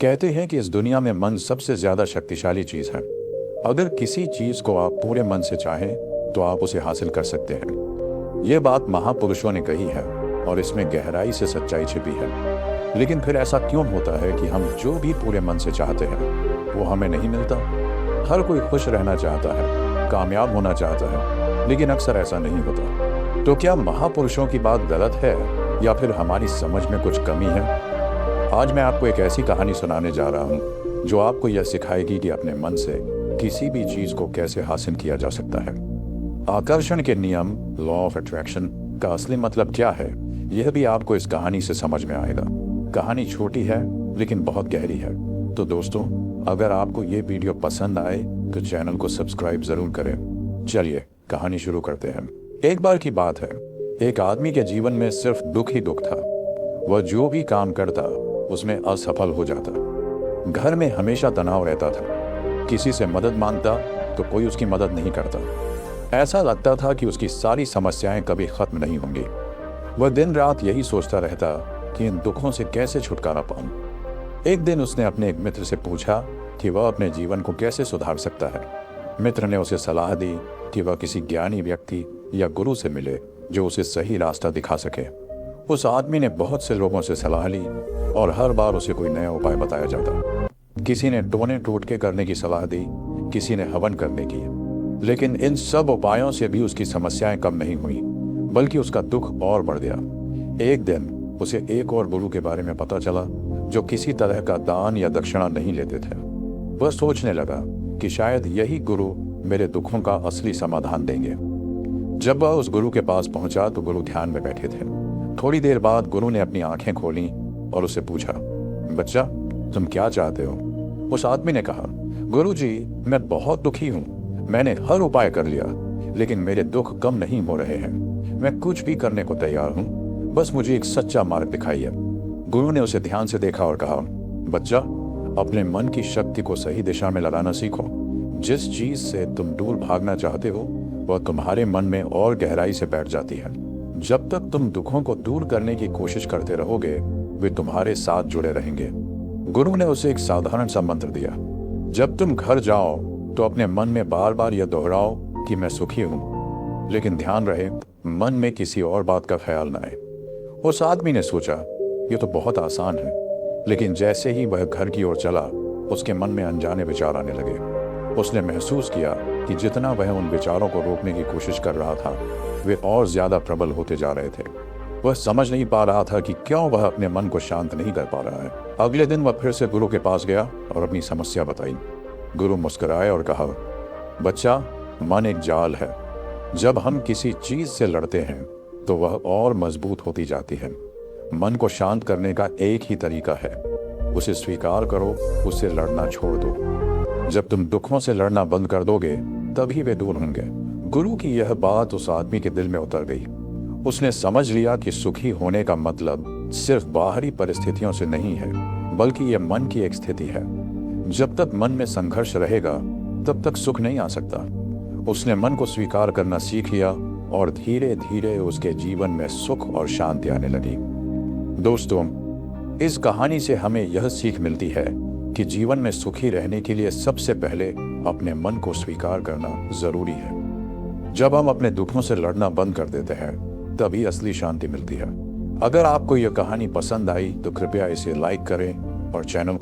कहते हैं कि इस दुनिया में मन सबसे ज्यादा शक्तिशाली चीज है। अगर किसी चीज को आप पूरे मन से चाहें तो आप उसे हासिल कर सकते हैं। ये बात महापुरुषों ने कही है और इसमें गहराई से सच्चाई छिपी है। लेकिन फिर ऐसा क्यों होता है कि हम जो भी पूरे मन से चाहते हैं वो हमें नहीं मिलता? हर कोई खुश रहना चाहता है, कामयाब होना चाहता है, लेकिन अक्सर ऐसा नहीं होता। तो क्या महापुरुषों की बात गलत है या फिर हमारी समझ में कुछ कमी है? आज मैं आपको एक ऐसी कहानी सुनाने जा रहा हूँ जो आपको यह सिखाएगी कि अपने मन से किसी भी चीज को कैसे हासिल किया जा सकता है। आकर्षण के नियम, लॉ ऑफ अट्रैक्शन का असली मतलब क्या है, यह भी आपको इस कहानी से समझ में आएगा। कहानी छोटी है लेकिन बहुत गहरी है। तो दोस्तों, अगर आपको ये वीडियो पसंद आए तो चैनल को सब्सक्राइब जरूर करें। चलिए कहानी शुरू करते हैं। एक बार की बात है, एक आदमी के जीवन में सिर्फ दुख ही दुख था। वह जो भी काम करता उसमें असफल हो जाता। घर में हमेशा तनाव रहता था। किसी से मदद मांगता तो कोई उसकी मदद नहीं करता। ऐसा लगता था कि उसकी सारी समस्याएं कभी खत्म नहीं होंगी। वह दिन रात यही सोचता रहता कि इन दुखों से कैसे छुटकारा पाऊं। एक दिन उसने अपने एक मित्र से पूछा कि वह अपने जीवन को कैसे सुधार सकता है। मित्र ने उसे सलाह दी कि वह किसी ज्ञानी व्यक्ति या गुरु से मिले जो उसे सही रास्ता दिखा सके। उस आदमी ने बहुत से लोगों से सलाह ली और हर बार उसे कोई नया उपाय बताया जाता। किसी ने टोने टोटके करने की सलाह दी, किसी ने हवन करने की, लेकिन इन सब उपायों से भी उसकी समस्याएं कम नहीं हुई, बल्कि उसका दुख और बढ़ गया। एक दिन उसे एक और गुरु के बारे में पता चला जो किसी तरह का दान या दक्षिणा नहीं लेते थे। वह सोचने लगा कि शायद यही गुरु मेरे दुखों का असली समाधान देंगे। जब वह उस गुरु के पास पहुंचा तो गुरु ध्यान में बैठे थे। थोड़ी देर बाद गुरु ने अपनी आंखें खोली और उससे पूछा, बच्चा, तुम क्या चाहते हो? उस आदमी ने कहा, गुरु जी, मैं बहुत दुखी हूँ। मैंने हर उपाय कर लिया लेकिन मेरे दुख कम नहीं हो रहे हैं। मैं कुछ भी करने को तैयार हूँ, बस मुझे एक सच्चा मार्ग दिखाइए। गुरु ने उसे ध्यान से देखा और कहा, बच्चा, अपने मन की शक्ति को सही दिशा में लगाना सीखो। जिस चीज से तुम दूर भागना चाहते हो वह तुम्हारे मन में और गहराई से बैठ जाती है। जब तक तुम दुखों को दूर करने की कोशिश करते रहोगे वे तुम्हारे साथ जुड़े रहेंगे। गुरु ने उसे एक साधारण सा मंत्र दिया, जब तुम घर जाओ तो अपने मन में बार बार यह दोहराओ कि मैं सुखी हूं, लेकिन ध्यान रहे मन में किसी और बात का ख्याल न आए। उस आदमी ने सोचा, यह तो बहुत आसान है, लेकिन जैसे ही वह घर की ओर चला उसके मन में अनजाने विचार आने लगे। उसने महसूस किया कि जितना वह उन विचारों को रोकने की कोशिश कर रहा था वे और ज्यादा प्रबल होते जा रहे थे। वह समझ नहीं पा रहा था कि क्यों वह अपने मन को शांत नहीं कर पा रहा है। अगले दिन वह फिर से गुरु के पास गया और अपनी समस्या बताई। गुरु मुस्कुराए और कहा, बच्चा, मन एक जाल है। जब हम किसी चीज से लड़ते हैं तो वह और मजबूत होती जाती है। मन को शांत करने का एक ही तरीका है, उसे स्वीकार करो, उससे लड़ना छोड़ दो। जब तुम दुखों से लड़ना बंद कर दोगे तभी वे दूर होंगे। गुरु की यह बात उस आदमी के दिल में उतर गई। उसने समझ लिया कि सुखी होने का मतलब सिर्फ बाहरी परिस्थितियों से नहीं है, बल्कि यह मन की एक स्थिति है। जब तक मन में संघर्ष रहेगा तब तक सुख नहीं आ सकता। उसने मन को स्वीकार करना सीख लिया और धीरे धीरे उसके जीवन में सुख और शांति आने लगी। दोस्तों, इस कहानी से हमें यह सीख मिलती है कि जीवन में सुखी रहने के लिए सबसे पहले अपने मन को स्वीकार करना जरूरी है। जब हम अपने दुखों से लड़ना बंद कर देते हैं तभी असली शांति मिलती है। अगर आपको यह कहानी पसंद आई तो कृपया इसे लाइक करें और चैनल